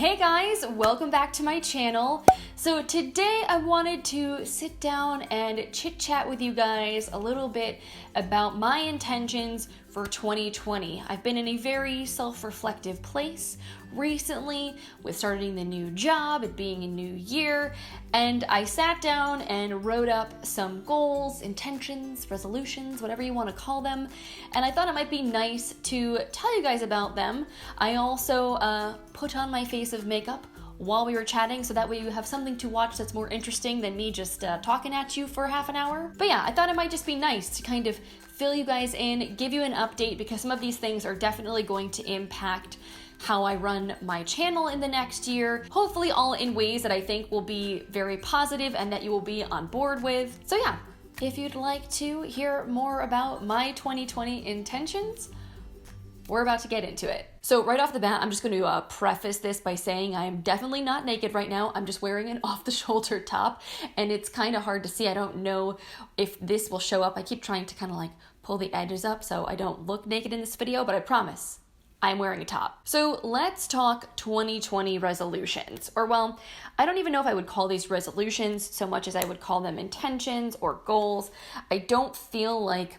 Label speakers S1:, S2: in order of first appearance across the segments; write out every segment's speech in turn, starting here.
S1: Hey guys, welcome back to my channel. So today I wanted to sit down and chit chat with you guys a little bit about my intentions for 2020. I've been in a very self-reflective place recently with starting the new job, it being a new year, and I sat down and wrote up some goals, intentions, resolutions, whatever you want to call them, and I thought it might be nice to tell you guys about them. I also put on my face of makeup while we were chatting, so that way you have something to watch that's more interesting than me just talking at you for half an hour. But yeah, I thought it might just be nice to kind of fill you guys in, give you an update, because some of these things are definitely going to impact how I run my channel in the next year, hopefully all in ways that I think will be very positive and that you will be on board with. So yeah, if you'd like to hear more about my 2020 intentions, we're about to get into it. So right off the bat, I'm just going to preface this by saying I'm definitely not naked right now. I'm just wearing an off-the-shoulder top, and it's kind of hard to see. I don't know if this will show up. I keep trying to kind of like pull the edges up so I don't look naked in this video, but I promise I'm wearing a top. So let's talk 2020 resolutions. Or well, I don't even know if I would call these resolutions so much as I would call them intentions or goals. I don't feel like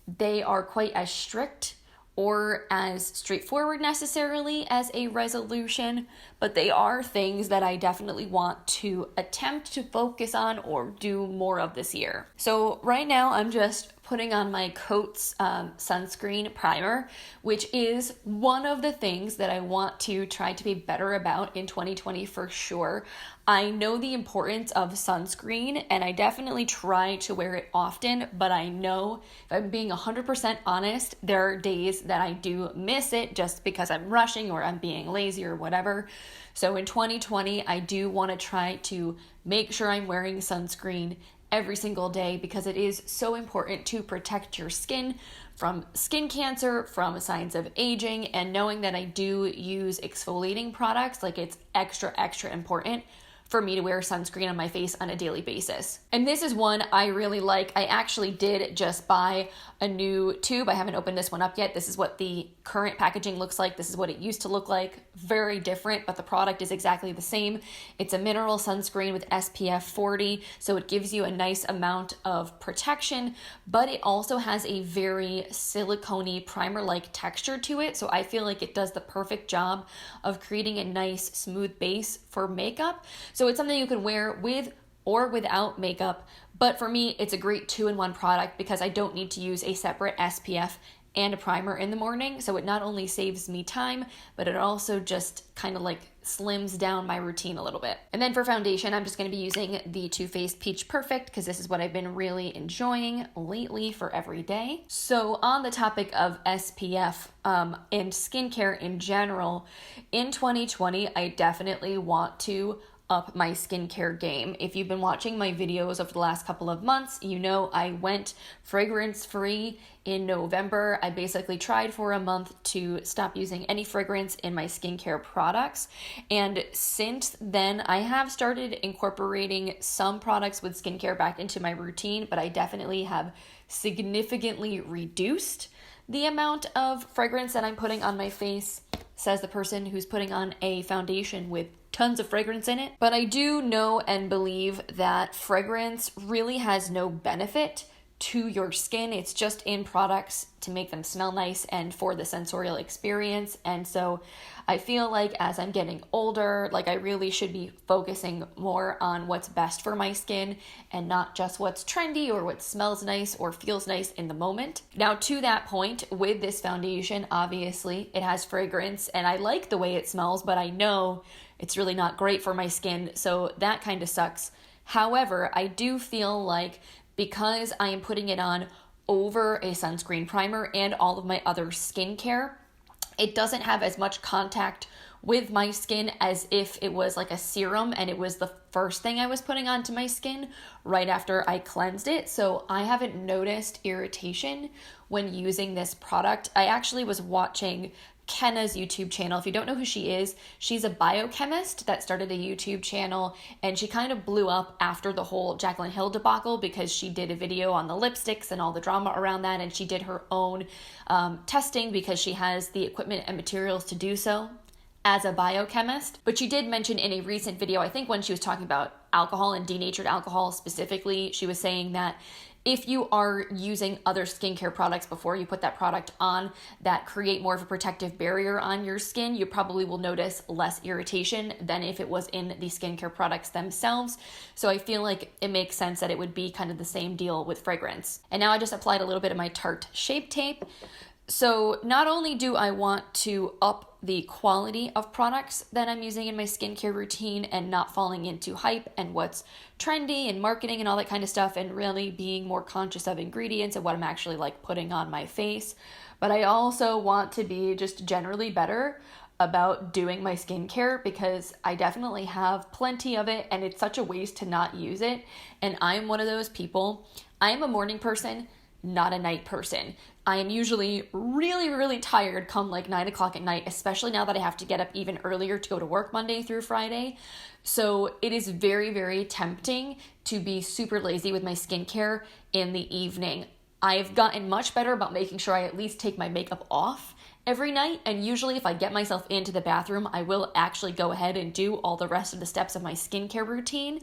S1: they are quite as strict or as straightforward necessarily as a resolution, but they are things that I definitely want to attempt to focus on or do more of this year. So right now I'm just putting on my Cotz sunscreen primer, which is one of the things that I want to try to be better about in 2020 for sure. I know the importance of sunscreen and I definitely try to wear it often, but I know if I'm being 100% honest, there are days that I do miss it just because I'm rushing or I'm being lazy or whatever. So in 2020, I do want to try to make sure I'm wearing sunscreen every single day because it is so important to protect your skin from skin cancer, from signs of aging, and knowing that I do use exfoliating products, like it's extra important for me to wear sunscreen on my face on a daily basis. And this is one I really like. I actually did just buy a new tube. I haven't opened this one up yet. This is what the current packaging looks like. This is what it used to look like. Very different, but the product is exactly the same. It's a mineral sunscreen with SPF 40, so it gives you a nice amount of protection, but it also has a very silicone-y primer-like texture to it, so I feel like it does the perfect job of creating a nice smooth base for makeup. So it's something you can wear with or without makeup, but for me, it's a great 2-in-1 product because I don't need to use a separate SPF and a primer in the morning. So it not only saves me time, but it also just kind of like slims down my routine a little bit. And then for foundation, I'm just going to be using the Too Faced Peach Perfect because this is what I've been really enjoying lately for every day. So on the topic of SPF and skincare in general, in 2020, I definitely want to up my skincare game. If you've been watching my videos over the last couple of months, you know I went fragrance-free in November. I basically tried for a month to stop using any fragrance in my skincare products. And since then, I have started incorporating some products with skincare back into my routine, but I definitely have significantly reduced the amount of fragrance that I'm putting on my face, says the person who's putting on a foundation with tons of fragrance in it. But I do know and believe that fragrance really has no benefit to your skin. It's just in products to make them smell nice and for the sensorial experience. And so I feel like as I'm getting older, like I really should be focusing more on what's best for my skin and not just what's trendy or what smells nice or feels nice in the moment. Now to that point, with this foundation, obviously it has fragrance and I like the way it smells, but I know it's really not great for my skin, so that kind of sucks. However, I do feel like because I am putting it on over a sunscreen primer and all of my other skincare, it doesn't have as much contact with my skin as if it was like a serum and it was the first thing I was putting onto my skin right after I cleansed it. So I haven't noticed irritation when using this product. I actually was watching Kenna's YouTube channel. If you don't know who she is, she's a biochemist that started a YouTube channel, and she kind of blew up after the whole Jaclyn Hill debacle because she did a video on the lipsticks and all the drama around that, and she did her own testing because she has the equipment and materials to do so. as a biochemist, but she did mention in a recent video, I think when she was talking about alcohol and denatured alcohol specifically, she was saying that if you are using other skincare products before you put that product on that create more of a protective barrier on your skin, you probably will notice less irritation than if it was in the skincare products themselves. So I feel like it makes sense that it would be kind of the same deal with fragrance. And now I just applied a little bit of my Tarte Shape Tape. So not only do I want to up the quality of products that I'm using in my skincare routine and not falling into hype and what's trendy and marketing and all that kind of stuff, and really being more conscious of ingredients and what I'm actually like putting on my face, but I also want to be just generally better about doing my skincare, because I definitely have plenty of it and it's such a waste to not use it. And I'm one of those people, I am a morning person, not a night person. I am usually really, really tired come like 9 o'clock at night, especially now that I have to get up even earlier to go to work Monday through Friday. So it is very, very tempting to be super lazy with my skincare in the evening. I've gotten much better about making sure I at least take my makeup off every night, and usually if I get myself into the bathroom, I will actually go ahead and do all the rest of the steps of my skincare routine.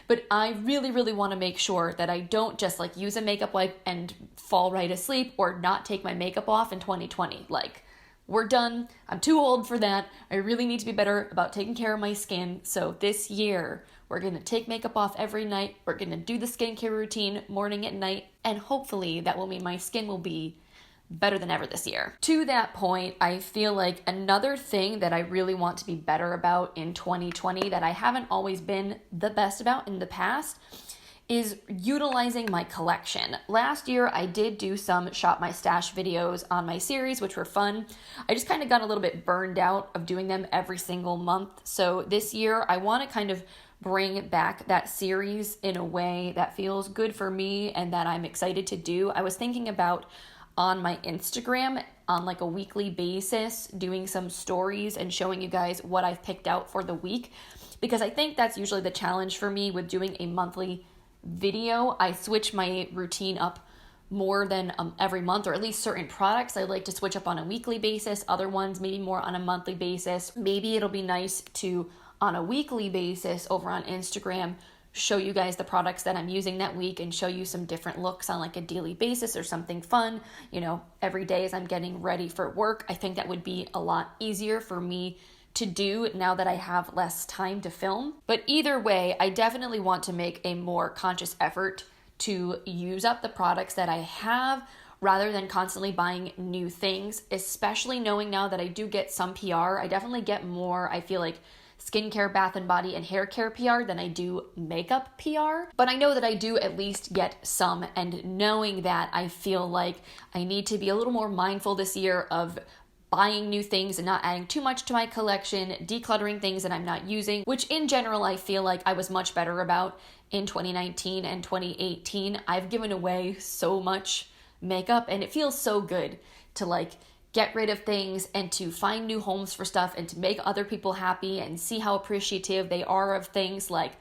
S1: But I really, really want to make sure that I don't just like use a makeup wipe and fall right asleep or not take my makeup off in 2020. Like, we're done. I'm too old for that. I really need to be better about taking care of my skin. So this year, we're going to take makeup off every night. We're going to do the skincare routine morning and night. And hopefully that will mean my skin will be better than ever this year. To that point, I feel like another thing that I really want to be better about in 2020 that I haven't always been the best about in the past is utilizing my collection. Last year, I did do some Shop My Stash videos on my series, which were fun. I just kind of got a little bit burned out of doing them every single month. So this year, I want to kind of bring back that series in a way that feels good for me and that I'm excited to do. I was thinking about on my Instagram on like a weekly basis, doing some stories and showing you guys what I've picked out for the week, because I think that's usually the challenge for me with doing a monthly video. I switch my routine up more than every month, or at least certain products I like to switch up on a weekly basis, other ones maybe more on a monthly basis. Maybe it'll be nice to, on a weekly basis over on Instagram, show you guys the products that I'm using that week and show you some different looks on like a daily basis or something fun, you know, every day as I'm getting ready for work. I think that would be a lot easier for me to do now that I have less time to film. But either way, I definitely want to make a more conscious effort to use up the products that I have rather than constantly buying new things, especially knowing now that I do get some PR. I definitely get more, I feel like, skincare, bath and body, and hair care PR than I do makeup PR. But I know that I do at least get some, and knowing that, I feel like I need to be a little more mindful this year of buying new things and not adding too much to my collection, decluttering things that I'm not using, which in general I feel like I was much better about in 2019 and 2018. I've given away so much makeup and it feels so good to like get rid of things and to find new homes for stuff and to make other people happy and see how appreciative they are of things. Like,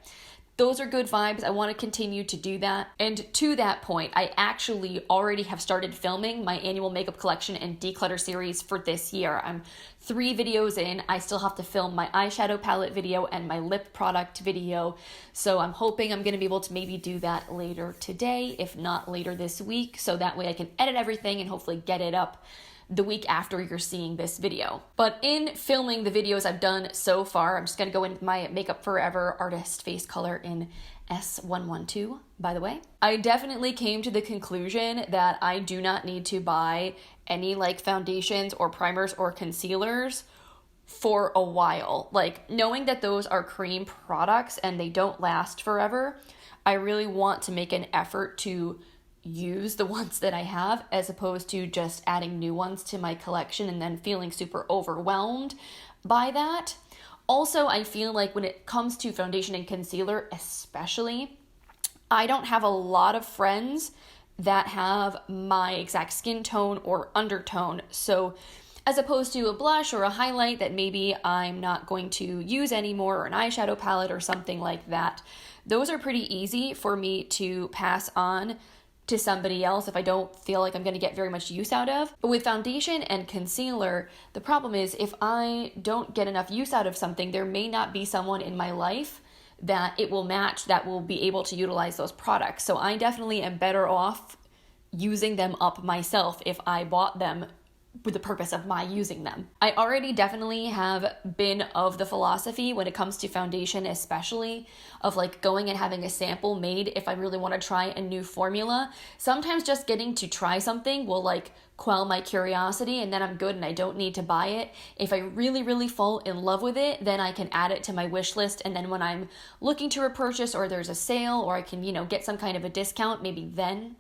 S1: those are good vibes. I want to continue to do that. And to that point, I actually already have started filming my annual makeup collection and declutter series for this year. I'm 3 videos in. I still have to film my eyeshadow palette video and my lip product video. So I'm hoping I'm going to be able to maybe do that later today, if not later this week. So that way I can edit everything and hopefully get it up the week after you're seeing this video. But in filming the videos I've done so far, I'm just going to go in with my Makeup Forever Artist Face Color in S112, by the way. I definitely came to the conclusion that I do not need to buy any like foundations or primers or concealers for a while. Like, knowing that those are cream products and they don't last forever, I really want to make an effort to use the ones that I have as opposed to just adding new ones to my collection and then feeling super overwhelmed by that. Also, I feel like when it comes to foundation and concealer especially, I don't have a lot of friends that have my exact skin tone or undertone. So as opposed to a blush or a highlight that maybe I'm not going to use anymore, or an eyeshadow palette or something like that, those are pretty easy for me to pass on to somebody else if I don't feel like I'm going to get very much use out of. But with foundation and concealer, the problem is if I don't get enough use out of something, there may not be someone in my life that it will match that will be able to utilize those products. So I definitely am better off using them up myself if I bought them with the purpose of my using them. I already definitely have been of the philosophy when it comes to foundation, especially of like going and having a sample made if I really want to try a new formula. Sometimes just getting to try something will like quell my curiosity and then I'm good and I don't need to buy it. If I really fall in love with it, then I can add it to my wish list, and then when I'm looking to repurchase or there's a sale or I can, get some kind of a discount, maybe then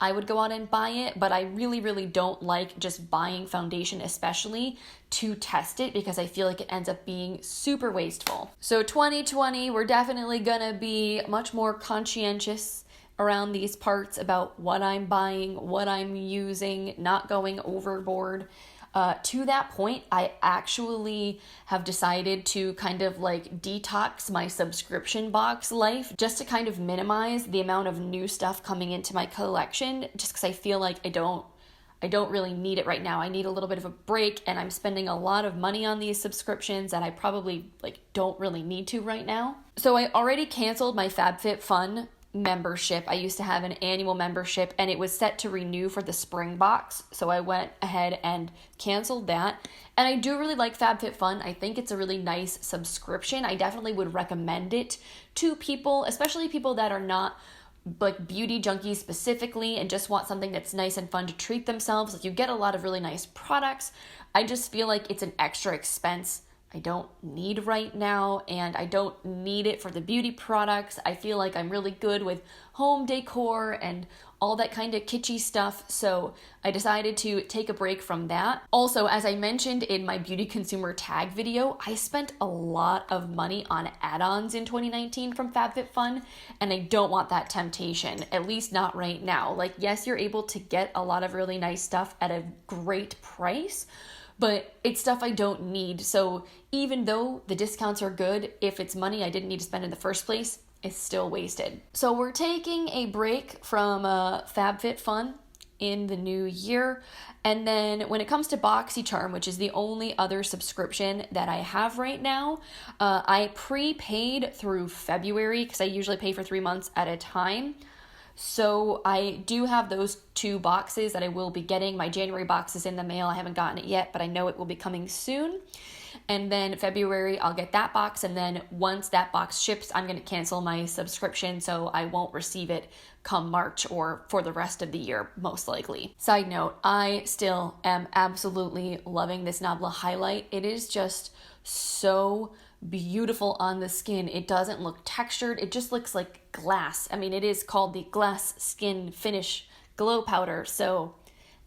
S1: I would go out and buy it. But I really don't like just buying foundation, especially to test it, because I feel like it ends up being super wasteful. So 2020, we're definitely gonna be much more conscientious around these parts about what I'm buying, what I'm using, not going overboard. To that point, I actually have decided to kind of like detox my subscription box life just to kind of minimize the amount of new stuff coming into my collection, just because I feel like I don't really need it right now. I need a little bit of a break, and I'm spending a lot of money on these subscriptions that I probably don't really need to right now. So I already canceled my FabFitFun membership. I used to have an annual membership and it was set to renew for the spring box. So I went ahead and canceled that. And I do really like FabFitFun. I think it's a really nice subscription. I definitely would recommend it to people, especially people that are not like beauty junkies specifically and just want something that's nice and fun to treat themselves. Like, you get a lot of really nice products. I just feel like it's an extra expense I don't need right now, and I don't need it for the beauty products. I feel like I'm really good with home decor and all that kind of kitschy stuff, so I decided to take a break from that. Also, as I mentioned in my beauty consumer tag video, I spent a lot of money on add-ons in 2019 from FabFitFun, and I don't want that temptation, at least not right now. Like, yes, you're able to get a lot of really nice stuff at a great price, but it's stuff I don't need. So even though the discounts are good, if it's money I didn't need to spend in the first place, it's still wasted. So we're taking a break from FabFitFun in the new year. And then when it comes to Boxycharm, which is the only other subscription that I have right now, I prepaid through February because I usually pay for 3 months at a time. So I do have those 2 boxes that I will be getting. My January box is in the mail. I haven't gotten it yet, but I know it will be coming soon. And then February, I'll get that box. And then once that box ships, I'm going to cancel my subscription, so I won't receive it come March or for the rest of the year, most likely. Side note, I still am absolutely loving this Nabla highlight. It is just so beautiful on the skin. It doesn't look textured. It just looks like glass. I mean, it is called the Glass Skin Finish Glow Powder, so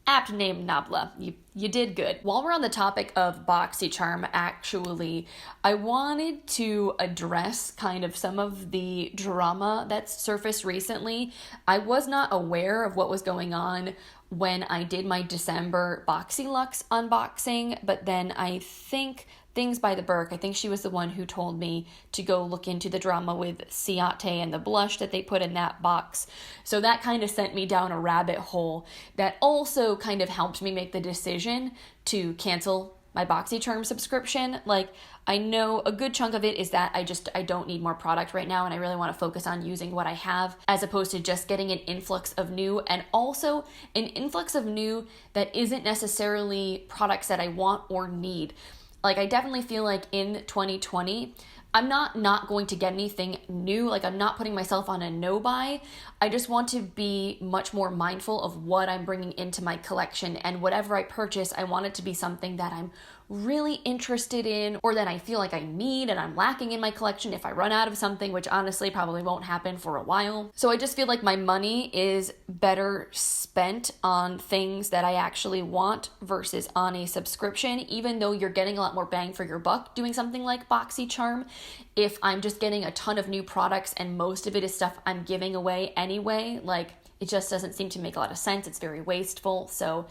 S1: apt name, Nabla. You did good. While we're on the topic of Boxycharm, actually, I wanted to address kind of some of the drama that's surfaced recently. I was not aware of what was going on when I did my December BoxyLuxe unboxing, but then I think Things by the Burke, I think she was the one who told me to go look into the drama with Ciaté and the blush that they put in that box. So that kind of sent me down a rabbit hole that also kind of helped me make the decision to cancel my Boxycharm subscription. Like, I know a good chunk of it is that I don't need more product right now, and I really want to focus on using what I have as opposed to just getting an influx of new, and also an influx of new that isn't necessarily products that I want or need. Like, I definitely feel like in 2020, I'm not going to get anything new. Like, I'm not putting myself on a no buy. I just want to be much more mindful of what I'm bringing into my collection, and whatever I purchase, I want it to be something that I'm really interested in or that I feel like I need and I'm lacking in my collection if I run out of something, which honestly probably won't happen for a while. So I just feel like my money is better spent on things that I actually want versus on a subscription, even though you're getting a lot more bang for your buck doing something like Boxycharm. If I'm just getting a ton of new products and most of it is stuff I'm giving away anyway, like, it just doesn't seem to make a lot of sense. It's very wasteful. So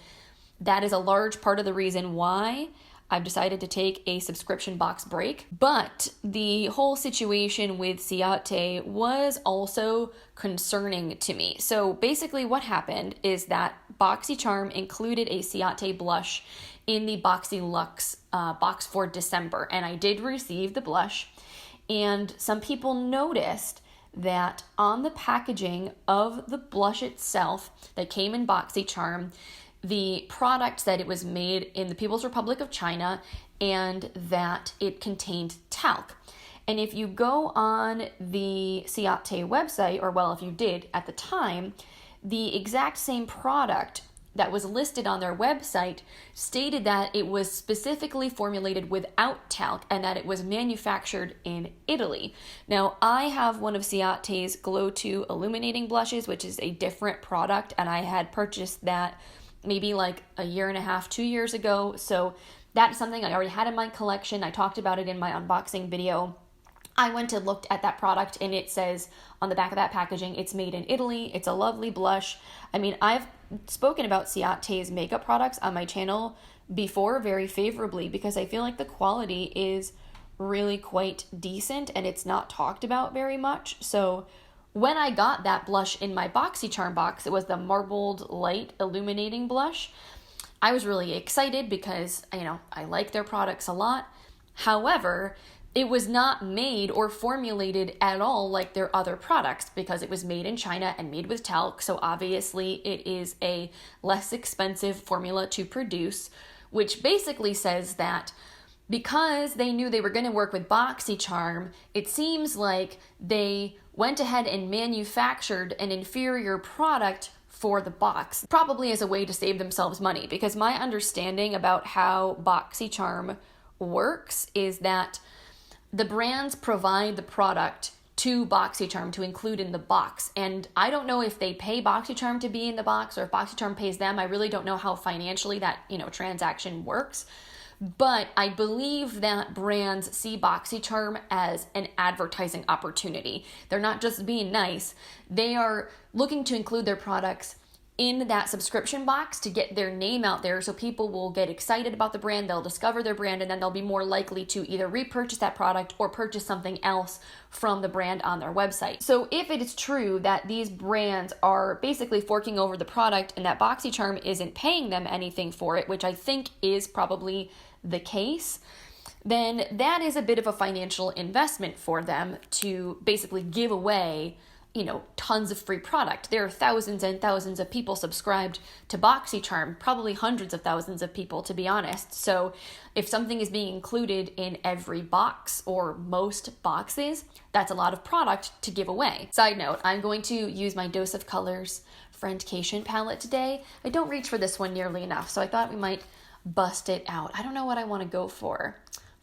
S1: that is a large part of the reason why I've decided to take a subscription box break. But the whole situation with Ciaté was also concerning to me. So basically what happened is that Boxycharm included a Ciaté blush in the Boxy Luxe box for December, and I did receive the blush, and some people noticed that on the packaging of the blush itself that came in Boxycharm, the product said it was made in the People's Republic of China and that it contained talc. And if you go on the Ciaté website, or well, if you did at the time, the exact same product that was listed on their website stated that it was specifically formulated without talc and that it was manufactured in Italy. Now, I have one of Ciaté's Glow 2 illuminating blushes, which is a different product, and I had purchased that maybe like a year and a half, 2 years ago. So that's something I already had in my collection. I talked about it in my unboxing video. I went and looked at that product, and it says on the back of that packaging, it's made in Italy. It's a lovely blush. I mean, I've spoken about Ciaté's makeup products on my channel before very favorably because I feel like the quality is really quite decent and it's not talked about very much. So when I got that blush in my Boxycharm box, it was the Marbled Light Illuminating Blush. I was really excited because, I like their products a lot. However, it was not made or formulated at all like their other products because it was made in China and made with talc. So obviously it is a less expensive formula to produce, which basically says that because they knew they were going to work with Boxycharm, it seems like they went ahead and manufactured an inferior product for the box, probably as a way to save themselves money. Because my understanding about how Boxycharm works is that the brands provide the product to Boxycharm to include in the box. And I don't know if they pay Boxycharm to be in the box or if Boxycharm pays them. I really don't know how financially that, transaction works. But I believe that brands see Boxycharm as an advertising opportunity. They're not just being nice. They are looking to include their products in that subscription box to get their name out there so people will get excited about the brand, they'll discover their brand, and then they'll be more likely to either repurchase that product or purchase something else from the brand on their website. So if it is true that these brands are basically forking over the product and that Boxycharm isn't paying them anything for it, which I think is probably the case, then that is a bit of a financial investment for them to basically give away tons of free product. There are thousands and thousands of people subscribed to Boxycharm, probably hundreds of thousands of people, to be honest. So if something is being included in every box or most boxes, that's a lot of product to give away. Side note, I'm going to use my Dose of Colors Friendcation palette today. I don't reach for this one nearly enough, so I thought we might bust it out. I don't know what I want to go for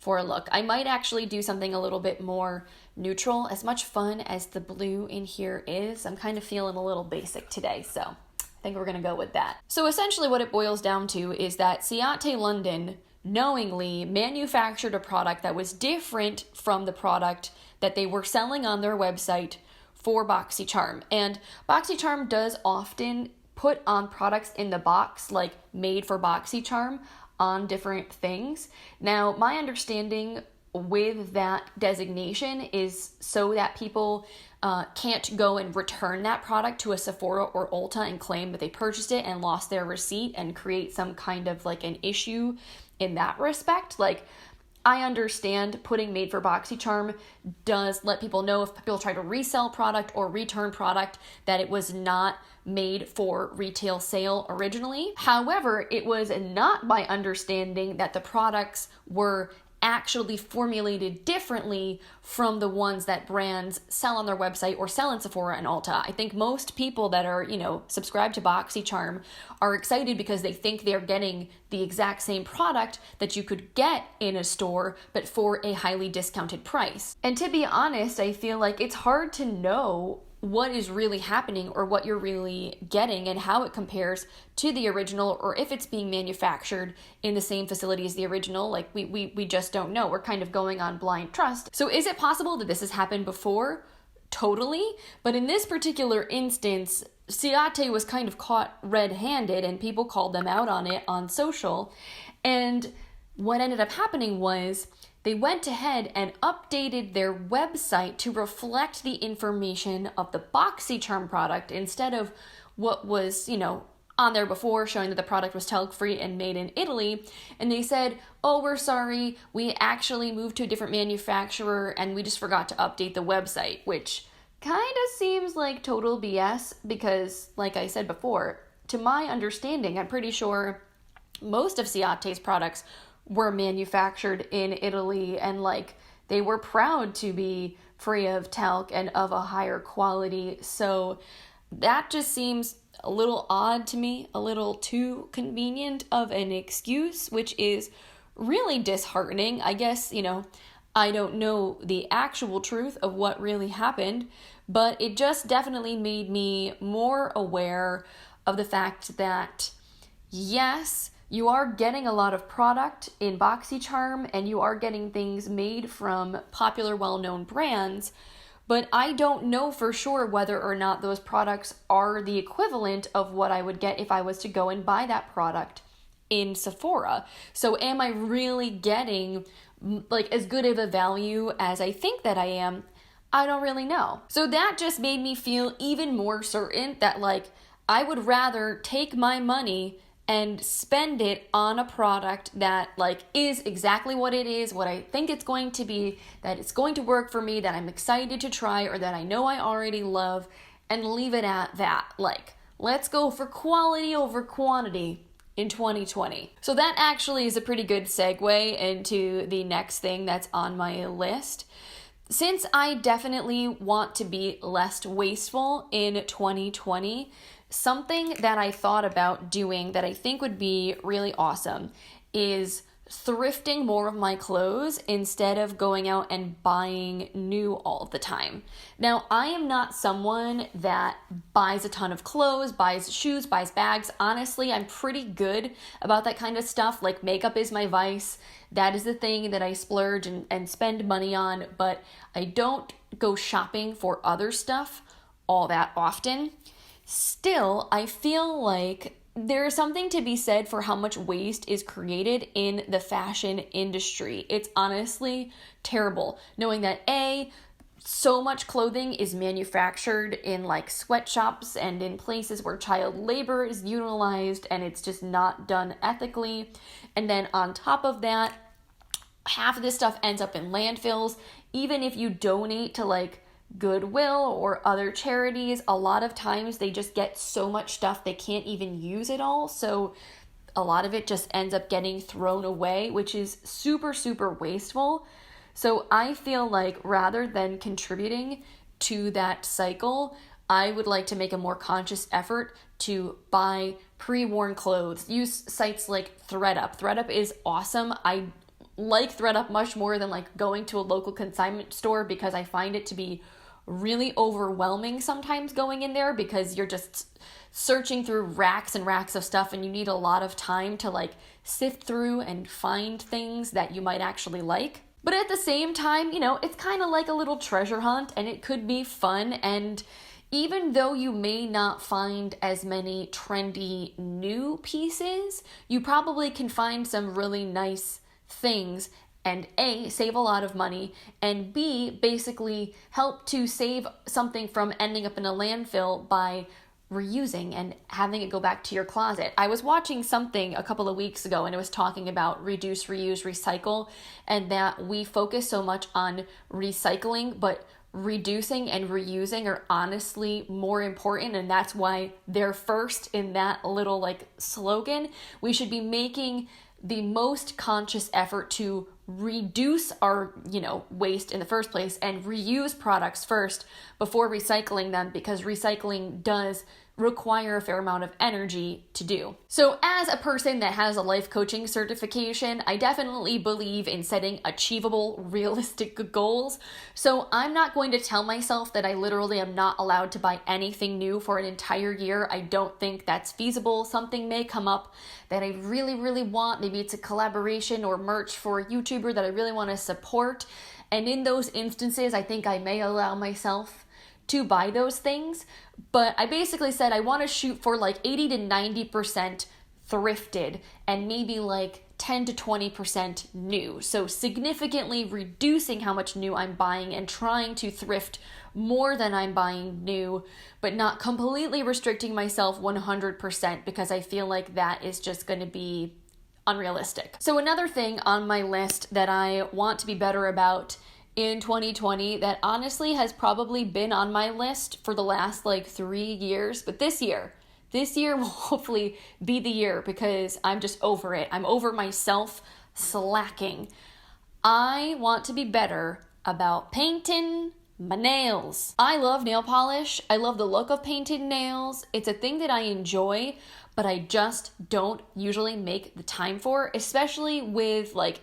S1: a look. I might actually do something a little bit more neutral. As much fun as the blue in here is, I'm kind of feeling a little basic today, so I think we're gonna go with that. So essentially what it boils down to is that Ciaté London knowingly manufactured a product that was different from the product that they were selling on their website for Boxycharm. And Boxycharm does often put on products in the box, like made for Boxycharm, on different things. Now, my understanding with that designation is so that people can't go and return that product to a Sephora or Ulta and claim that they purchased it and lost their receipt and create some kind of like an issue in that respect. Like, I understand putting made for Boxycharm does let people know if people try to resell product or return product that it was not made for retail sale originally. However, it was not my understanding that the products were actually formulated differently from the ones that brands sell on their website or sell in Sephora and Ulta. I think most people that are, subscribed to Boxycharm are excited because they think they're getting the exact same product that you could get in a store, but for a highly discounted price. And to be honest, I feel like it's hard to know what is really happening or what you're really getting and how it compares to the original, or if it's being manufactured in the same facility as the original. Like we just don't know. We're kind of going on blind trust. So is it possible that this has happened before? Totally. But in this particular instance, Ciaté was kind of caught red-handed and people called them out on it on social. And what ended up happening was they went ahead and updated their website to reflect the information of the Boxycharm product instead of what was, on there before, showing that the product was talc-free and made in Italy. And they said, oh, we're sorry, we actually moved to a different manufacturer and we just forgot to update the website, which kind of seems like total BS because, like I said before, to my understanding, I'm pretty sure most of Ciaté's products were manufactured in Italy and they were proud to be free of talc and of a higher quality. So that just seems a little odd to me, a little too convenient of an excuse, which is really disheartening. I guess, I don't know the actual truth of what really happened, but it just definitely made me more aware of the fact that, yes, you are getting a lot of product in Boxycharm and you are getting things made from popular, well-known brands, but I don't know for sure whether or not those products are the equivalent of what I would get if I was to go and buy that product in Sephora. So am I really getting as good of a value as I think that I am? I don't really know. So that just made me feel even more certain that I would rather take my money and spend it on a product that is exactly what it is, what I think it's going to be, that it's going to work for me, that I'm excited to try, or that I know I already love, and leave it at that. Let's go for quality over quantity in 2020. So that actually is a pretty good segue into the next thing that's on my list. Since I definitely want to be less wasteful in 2020, something that I thought about doing that I think would be really awesome is thrifting more of my clothes instead of going out and buying new all the time. Now, I am not someone that buys a ton of clothes, buys shoes, buys bags. Honestly, I'm pretty good about that kind of stuff. Makeup is my vice. That is the thing that I splurge and spend money on, but I don't go shopping for other stuff all that often. Still, I feel like there is something to be said for how much waste is created in the fashion industry. It's honestly terrible knowing that so much clothing is manufactured in sweatshops and in places where child labor is utilized and it's just not done ethically. And then on top of that, half of this stuff ends up in landfills. Even if you donate to Goodwill or other charities, a lot of times they just get so much stuff they can't even use it all. So a lot of it just ends up getting thrown away, which is super, super wasteful. So I feel rather than contributing to that cycle, I would like to make a more conscious effort to buy pre-worn clothes. Use sites like ThredUp. ThredUp is awesome. I like ThredUp much more than going to a local consignment store because I find it to be really overwhelming sometimes going in there because you're just searching through racks and racks of stuff and you need a lot of time to sift through and find things that you might actually like. But at the same time, it's kind of like a little treasure hunt and it could be fun. And even though you may not find as many trendy new pieces, you probably can find some really nice things and A, save a lot of money, and B, basically help to save something from ending up in a landfill by reusing and having it go back to your closet. I was watching something a couple of weeks ago and it was talking about reduce, reuse, recycle, and that we focus so much on recycling, but reducing and reusing are honestly more important, and that's why they're first in that little slogan. We should be making the most conscious effort to reduce our, waste in the first place and reuse products first before recycling them, because recycling does require a fair amount of energy to do. So as a person that has a life coaching certification, I definitely believe in setting achievable, realistic goals. So I'm not going to tell myself that I literally am not allowed to buy anything new for an entire year. I don't think that's feasible. Something may come up that I really, really want. Maybe it's a collaboration or merch for a YouTuber that I really want to support. And in those instances, I think I may allow myself to buy those things. But I basically said I want to shoot for 80 to 90% thrifted and maybe 10 to 20% new. So significantly reducing how much new I'm buying and trying to thrift more than I'm buying new, but not completely restricting myself 100% because I feel like that is just going to be unrealistic. So another thing on my list that I want to be better about in 2020 that honestly has probably been on my list for the last like 3 years, but this year will hopefully be the year because I'm just over it. I'm over myself slacking. I want to be better about painting my nails. I love nail polish. I love the look of painted nails. It's a thing that I enjoy, but I just don't usually make the time for, especially with like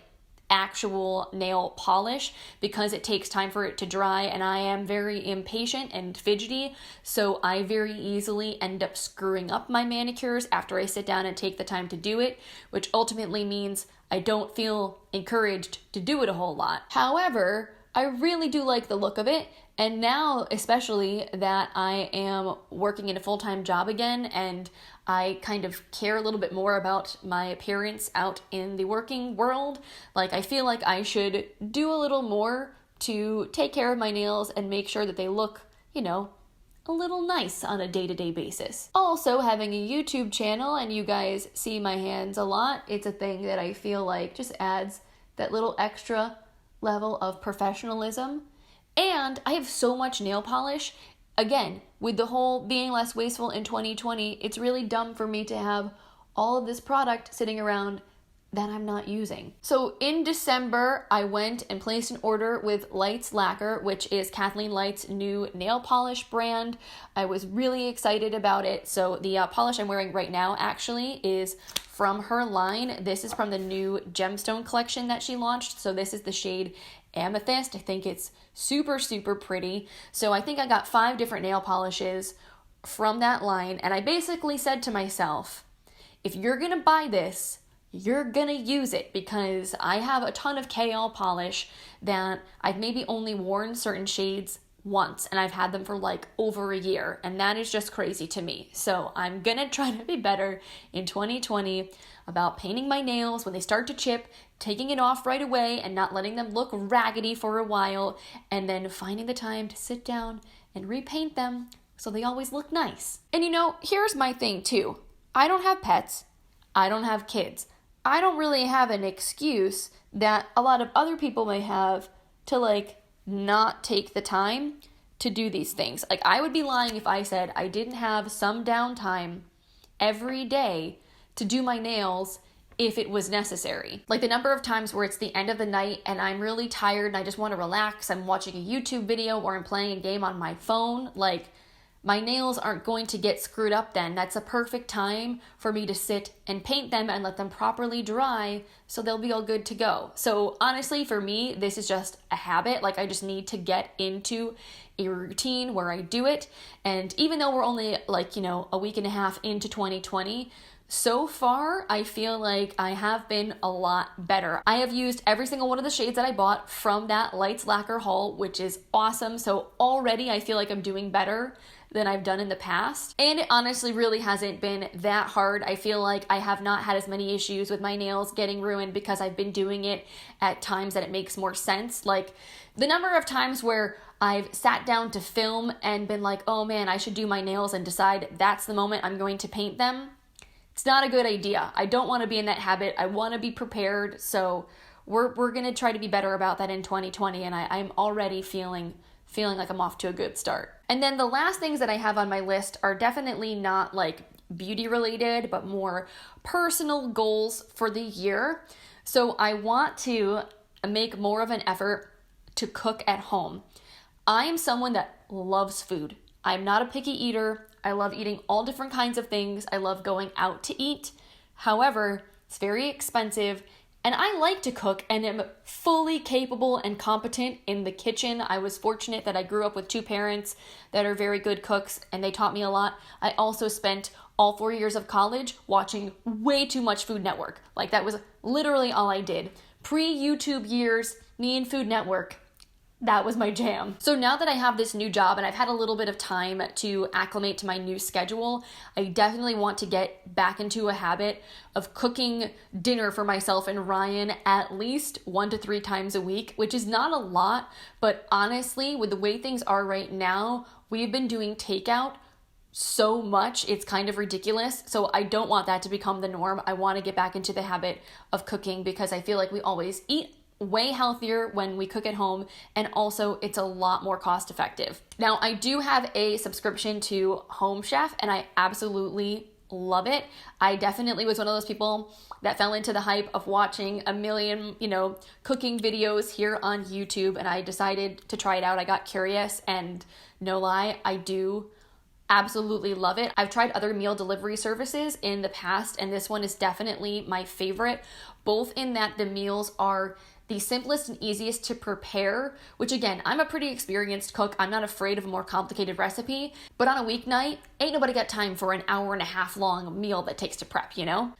S1: actual nail polish because it takes time for it to dry and I am very impatient and fidgety, so I very easily end up screwing up my manicures after I sit down and take the time to do it, which ultimately means I don't feel encouraged to do it a whole lot. However, I really do like the look of it, and now especially that I am working in a full-time job again and I kind of care a little bit more about my appearance out in the working world, like I feel like I should do a little more to take care of my nails and make sure that they look, you know, a little nice on a day-to-day basis. Also, having a YouTube channel and you guys see my hands a lot, it's a thing that I feel like just adds that little extra level of professionalism. And I have so much nail polish. Again, with the whole being less wasteful in 2020, it's really dumb for me to have all of this product sitting around that I'm not using. So in December, I went and placed an order with Lights Lacquer, which is Kathleen Light's new nail polish brand. I was really excited about it. So the polish I'm wearing right now actually is from her line. This is from the new gemstone collection that she launched. So this is the shade Amethyst. I think it's super, super pretty. So I think I got 5 different nail polishes from that line. And I basically said to myself, if you're gonna buy this, you're gonna use it, because I have a ton of KL polish that I've maybe only worn certain shades once, and I've had them for like over a year, and that is just crazy to me. So I'm gonna try to be better in 2020 about painting my nails when they start to chip, taking it off right away and not letting them look raggedy for a while, and then finding the time to sit down and repaint them so they always look nice. And you know, here's my thing too. I don't have pets. I don't have kids. I don't really have an excuse that a lot of other people may have to like not take the time to do these things. Like, I would be lying if I said I didn't have some downtime every day to do my nails if it was necessary. Like the number of times where it's the end of the night and I'm really tired and I just want to relax, I'm watching a YouTube video or I'm playing a game on my phone, like my nails aren't going to get screwed up then. That's a perfect time for me to sit and paint them and let them properly dry so they'll be all good to go. So honestly, for me, this is just a habit. Like, I just need to get into a routine where I do it. And even though we're only like, you know, a week and a half into 2020, so far, I feel like I have been a lot better. I have used every single one of the shades that I bought from that Lights Lacquer haul, which is awesome. So already I feel like I'm doing better than I've done in the past. And it honestly really hasn't been that hard. I feel like I have not had as many issues with my nails getting ruined because I've been doing it at times that it makes more sense. Like the number of times where I've sat down to film and been like, oh man, I should do my nails, and decide that's the moment I'm going to paint them. It's not a good idea. I don't want to be in that habit. I want to be prepared. So we're going to try to be better about that in 2020. And I'm already feeling like I'm off to a good start. And then the last things that I have on my list are definitely not like beauty related, but more personal goals for the year. So I want to make more of an effort to cook at home. I am someone that loves food. I'm not a picky eater. I love eating all different kinds of things. I love going out to eat. However, it's very expensive, and I like to cook and am fully capable and competent in the kitchen. I was fortunate that I grew up with 2 parents that are very good cooks, and they taught me a lot. I also spent all 4 years of college watching way too much Food Network. Like, that was literally all I did. Pre-YouTube years, me and Food Network, that was my jam. So now that I have this new job and I've had a little bit of time to acclimate to my new schedule, I definitely want to get back into a habit of cooking dinner for myself and Ryan at least 1 to 3 times a week, which is not a lot, but honestly, with the way things are right now, we've been doing takeout so much, it's kind of ridiculous. So I don't want that to become the norm. I want to get back into the habit of cooking because I feel like we always eat way healthier when we cook at home, and also it's a lot more cost effective. Now, I do have a subscription to Home Chef and I absolutely love it. I definitely was one of those people that fell into the hype of watching a million, cooking videos here on YouTube, and I decided to try it out. I got curious, and no lie, I do absolutely love it. I've tried other meal delivery services in the past, and this one is definitely my favorite, both in that the meals are the simplest and easiest to prepare, which again, I'm a pretty experienced cook. I'm not afraid of a more complicated recipe, but on a weeknight, ain't nobody got time for an hour and a half long meal that takes to prep,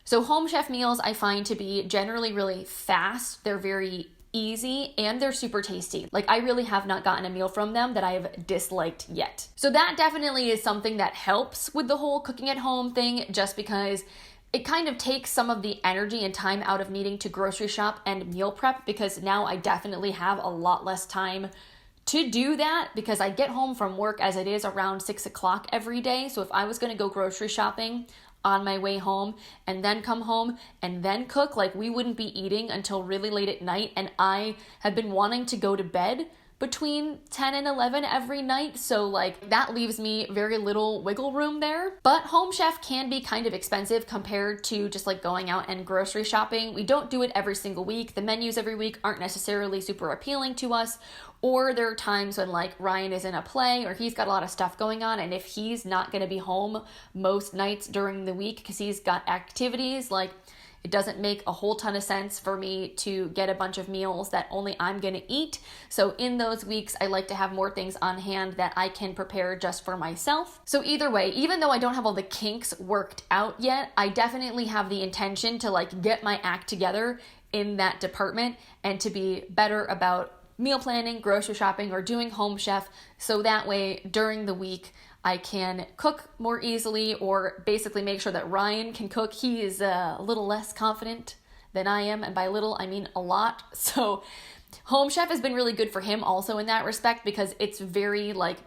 S1: So Home Chef meals I find to be generally really fast. They're very easy and they're super tasty. Like, I really have not gotten a meal from them that I have disliked yet. So that definitely is something that helps with the whole cooking at home thing, just because it kind of takes some of the energy and time out of needing to grocery shop and meal prep, because now I definitely have a lot less time to do that because I get home from work as it is around 6 o'clock every day. So if I was going to go grocery shopping on my way home and then come home and then cook, like, we wouldn't be eating until really late at night. And I have been wanting to go to bed between 10 and 11 every night, so like that leaves me very little wiggle room there. But Home Chef can be kind of expensive compared to just like going out and grocery shopping. We don't do it every single week. The menus every week aren't necessarily super appealing to us, or there are times when like Ryan is in a play or he's got a lot of stuff going on, and if he's not going to be home most nights during the week because he's got activities, like, it doesn't make a whole ton of sense for me to get a bunch of meals that only I'm going to eat. So in those weeks, I like to have more things on hand that I can prepare just for myself. So either way, even though I don't have all the kinks worked out yet, I definitely have the intention to like get my act together in that department and to be better about meal planning, grocery shopping, or doing Home Chef. So that way during the week, I can cook more easily, or basically make sure that Ryan can cook. He is a little less confident than I am, and by little, I mean a lot. So Home Chef has been really good for him also in that respect, because it's very, like,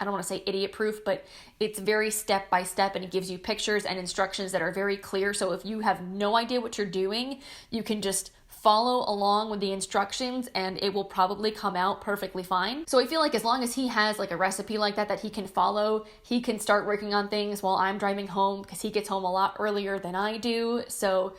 S1: I don't want to say idiot proof, but it's very step by step, and it gives you pictures and instructions that are very clear. So if you have no idea what you're doing, you can just follow along with the instructions and it will probably come out perfectly fine. So I feel like as long as he has like a recipe like that he can follow, he can start working on things while I'm driving home, because he gets home a lot earlier than I do. So,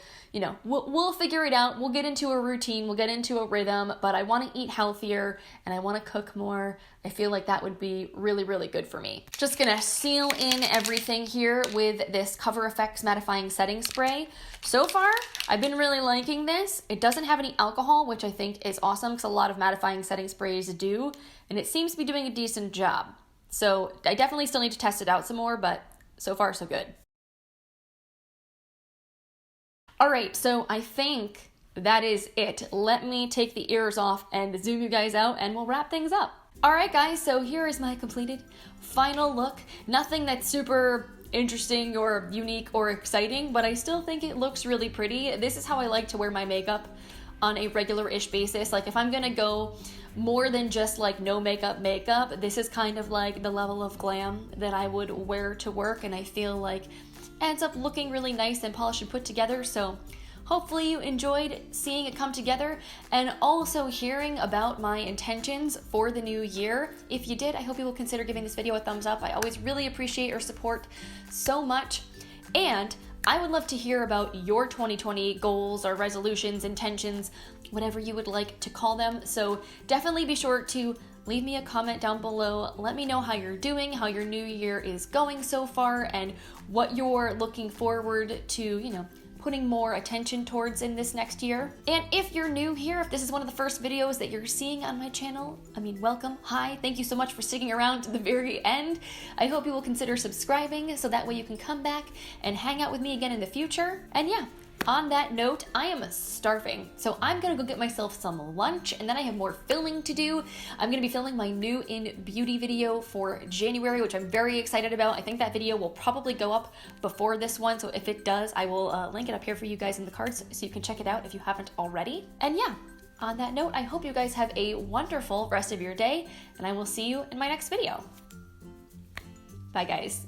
S1: we'll figure it out. We'll get into a routine, we'll get into a rhythm, but I want to eat healthier and I want to cook more. I feel like that would be really, really good for me. Just gonna seal in everything here with this Cover FX mattifying setting spray. So far, I've been really liking this. It doesn't have any alcohol, which I think is awesome because a lot of mattifying setting sprays do, and it seems to be doing a decent job. So I definitely still need to test it out some more, but so far so good. All right, so I think that is it. Let me take the ears off and zoom you guys out and we'll wrap things up. All right, guys, so here is my completed final look. Nothing that's super interesting or unique or exciting, but I still think it looks really pretty. This is how I like to wear my makeup on a regular-ish basis. Like, if I'm gonna go more than just like no makeup, this is kind of like the level of glam that I would wear to work, and I feel like ends up looking really nice and polished and put together. So hopefully you enjoyed seeing it come together and also hearing about my intentions for the new year. If you did, I hope you will consider giving this video a thumbs up. I always really appreciate your support so much. And I would love to hear about your 2020 goals or resolutions, intentions, whatever you would like to call them. So definitely be sure to leave me a comment down below. Let me know how you're doing, how your new year is going so far, and what you're looking forward to, putting more attention towards in this next year. And if you're new here, if this is one of the first videos that you're seeing on my channel, welcome. Hi, thank you so much for sticking around to the very end. I hope you will consider subscribing so that way you can come back and hang out with me again in the future. And yeah, On that note, I am starving, so I'm gonna go get myself some lunch, and then I have more filming to do. I'm gonna be filming my new in beauty video for January, which I'm very excited about. I think that video will probably go up before this one, so if it does, I will link it up here for you guys in the cards so you can check it out if you haven't already. And yeah, on that note, I hope you guys have a wonderful rest of your day, and I will see you in my next video. Bye, guys.